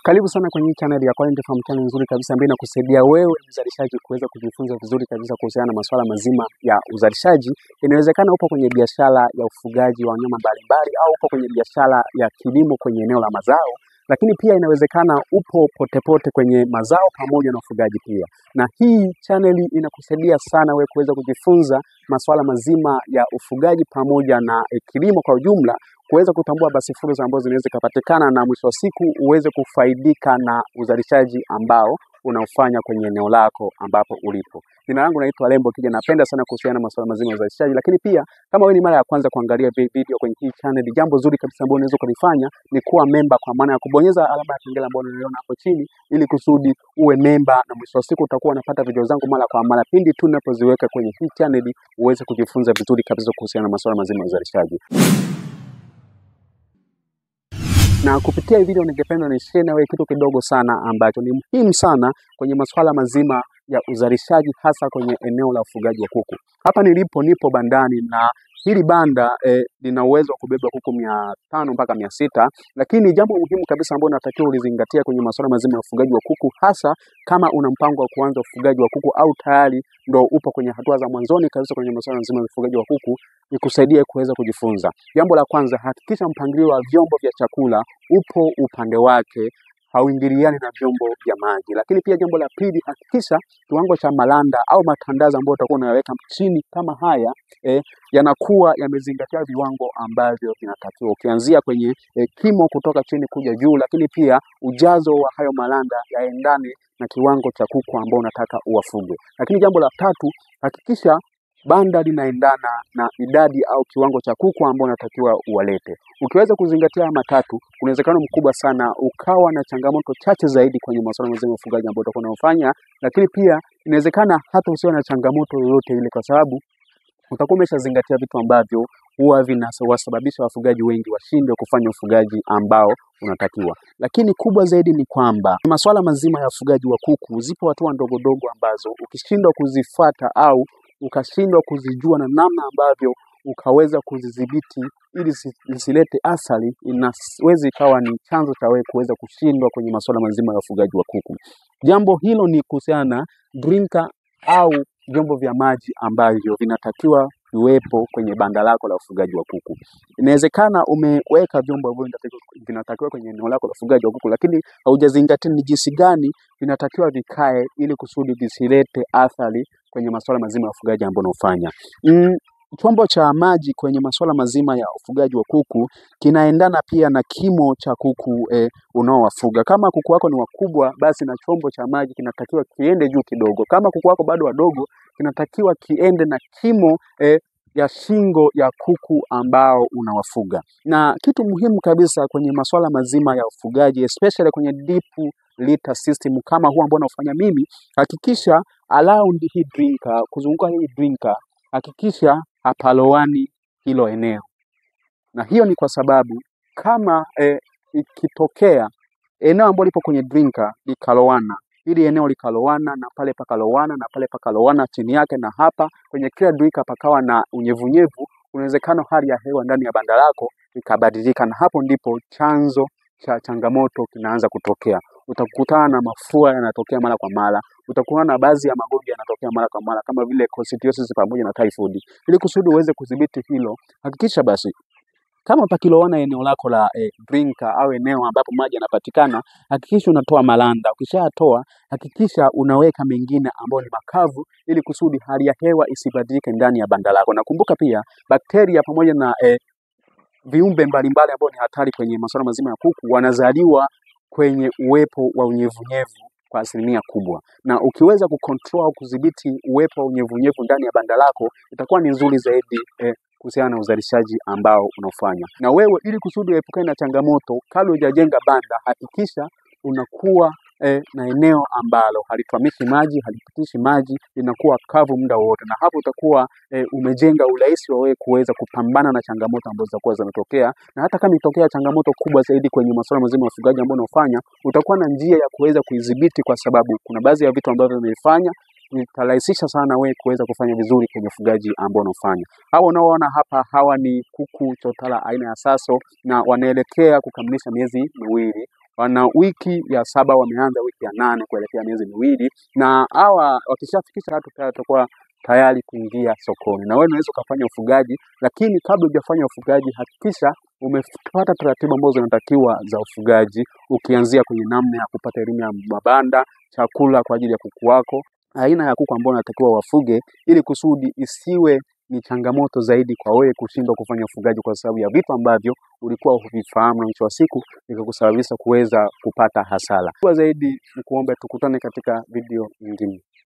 Karibu sana kwenye channel ya Quality Farm, channel nzuri kabisa ambayo inakusaidia wewe mzalishaji kuweza kujifunza vizuri kabisa kuhusiana na masuala mazima ya uzalishaji. Inawezekana upo kwenye biashara ya ufugaji wa wanyama mbalimbali au upo kwenye biashara ya kilimo kwenye eneo la mazao, lakini pia inawezekana upo potepote kwenye mazao pamoja na ufugaji pia. Na hii channel inakusaidia sana wewe kuweza kujifunza masuala mazima ya ufugaji pamoja na kilimo kwa ujumla, kuweza kutambua basi fursa ambazo zinaweza kupatikana na mwisho wa siku uweze kufaidika na uzalishaji ambao unaofanya kwenye eneo lako ambapo ulipo. Jina langu naitwa Lembo Kija, napenda sana kuhusiana na masuala mazima ya uzalishaji, lakini pia kama wewe ni mara ya kwanza kuangalia video kwenye hii channel, jambo zuri kabisa ambalo unaweza kulifanya ni kuwa member, kwa maana ya kubonyeza alama ya kengele ambayo unaiona hapo chini, ili kusudi uwe member na mwisho wa siku utakuwa unapata video zangu mara kwa mara pindi tu ninapoziweka kwenye hii channel, uweze kujifunza vizuri kabisa kuhusiana na masuala mazima ya uzalishaji. Na kupitia hii video ningependa nishare na wewe kitu kidogo sana ambacho ni muhimu sana kwenye masuala mazima ya uzalishaji, hasa kwenye eneo la ufugaji wa kuku. Hapa nipo bandani, na hili banda lina uwezo wa kubeba kuku 500 mpaka 600, lakini jambo muhimu kabisa ambalo natakiwa ulizingatia kwenye masuala mazima ya ufugaji wa kuku, hasa kama una mpango wa kuanza ufugaji wa kuku au tayari ndo upo kwenye hatua za mwanzoni kabisa kwenye masuala mazima ya ufugaji wa kuku, ikusaidie kuweza kujifunza. Jambo la kwanza, hakikisha mpangilio wa vyombo vya chakula upo upande wake, hauingiliani na vyombo vya maji. Lakini pia jambo la pili, hakikisha kiwango cha malanda au matandazo ambayo utakuwa unaweka chini kama haya yanakuwa yamezingatia viwango ambavyo vinatakiwa, ukianzia kwenye kimo kutoka chini kuja juu, lakini pia ujazo wa hayo malanda yaendane na kiwango cha kuku ambao unataka uwafuge. Lakini jambo la tatu, hakikisha banda linaendana na idadi au kiwango cha kuku ambao unatakiwa uwalete. Ukiweza kuzingatia matatu, kuna uwezekano mkubwa sana ukawa na changamoto chache zaidi kwenye masuala mazima ya ufugaji ambao utakuwa unafanya. Lakini pia inawezekana hata usiwe na changamoto yoyote ile, kwa sababu utakuwa umeshazingatia vitu ambavyo huwa vinasababisha wafugaji wengi washindwe kufanya ufugaji ambao unatakiwa. Lakini kubwa zaidi ni kwamba masuala mazima ya ufugaji wa kuku, zipo hatua ndogo ndogo ambazo ukishindwa kuzifuata au ukashindwa kuzijua na namna ambavyo ukaweza kuzidhibiti ili zisilete athari, inaweza ikawa ni chanzo cha wewe kuweza kushindwa kwenye masuala mazima ya ufugaji wa kuku. Jambo hilo ni kuhusiana na drinker au vyombo vya maji ambavyo vinatakiwa viwepo kwenye banda lako la ufugaji wa kuku. Inawezekana umeweka vyombo ambavyo vinatakiwa kwenye eneo lako la ufugaji wa kuku, lakini haujazingatia ni jinsi gani vinatakiwa vikae ili kusudi visilete athari kwenye masuala mazima ya ufugaji ambao unafanya. Chombo cha maji kwenye masuala mazima ya ufugaji wa kuku kinaendana pia na kimo cha kuku unaowafuga. Kama kuku wako ni wakubwa, basi na chombo cha maji kinatakiwa kiende juu kidogo. Kama kuku wako bado wadogo, kinatakiwa kiende na kimo ya shingo ya kuku ambao unawafuga. Na kitu muhimu kabisa kwenye masuala mazima ya ufugaji, especially kwenye deep litter system kama huu ambao unafanya mimi, hakikisha around hii drinker, kuzunguka hii drinker, hakikisha hapalowani hilo eneo. Na hiyo ni kwa sababu kama ikitokea eneo ambalo lipo kwenye drinker likalowana, ili eneo likalowana na pale pakalowana na pale pakalowana chini yake, na hapa kwenye kila drinker pakawa na unyevunyevu, unawezekano hali ya hewa ndani ya banda lako ikabadilika, na hapo ndipo chanzo cha changamoto kinaanza kutokea. Utakutana na mafua yanatokea mara kwa mara, utakutana na baadhi ya magonjwa yanatokea mara kwa mara kama vile coccidiosis pamoja na typhoid. Ili kusudi uweze kudhibiti hilo, hakikisha basi kama pakilowana eneo lako la drinker au eneo ambapo maji yanapatikana, hakikisha unatoa malanda. Ukishatoa, hakikisha unaweka mengine ambayo ni makavu, ili kusudi hali ya hewa isibadilike ndani ya banda lako. Na kumbuka pia bakteria pamoja na viumbe mbalimbali ambao ni hatari kwenye masuala mazima ya kuku wanazaliwa kwenye uwepo wa unyevunyevu kwa asilimia kubwa. Na ukiweza kucontrol au kudhibiti uwepo wa unyevunyevu ndani ya banda lako, itakuwa ni nzuri zaidi kuhusiana na uzalishaji ambao unafanya. Na wewe ili kusudi uepukane na changamoto, kabla hujajenga banda, hakikisha unakuwa na eneo ambalo halitwamishi maji, halipitishi maji, linakuwa kavu muda wote. Na hapo utakuwa umejenga urahisi wa wewe kuweza kupambana na changamoto ambazo zitakuwa zinatokea. Na hata kama itokea changamoto kubwa zaidi kwenye masuala mazima ya ufugaji ambao unafanya, utakuwa na njia ya kuweza kuidhibiti, kwa sababu kuna baadhi ya vitu ambavyo umeifanya itarahisisha sana wewe kuweza kufanya vizuri kwenye ufugaji ambao unafanya. Hawa unaoona hapa, hawa ni kuku chotara aina ya Saso, na wanaelekea kukamilisha miezi miwili. wana wiki ya 7, wameanza wiki ya 8 kuelekea miezi miwili, na hawa wakishafikisha watu watakuwa tayari kuingia sokoni. Na wewe unaweza ukafanya ufugaji, lakini kabla hujafanya ufugaji hakikisha umefuata taratibu ambazo zinatakiwa za ufugaji, ukianzia kwenye namna ya kupata elimu ya mabanda, chakula kwa ajili ya kuku wako, aina ya kuku ambao unatakiwa wafuge, ili kusudi isiwe ni changamoto zaidi kwa wewe kushindwa kufanya ufugaji kwa sababu ya vitu ambavyo ulikuwa huvifahamu, na mwisho wa siku ikakusababisha kuweza kupata hasara. Kwa zaidi nikuombe tukutane katika video nyingine.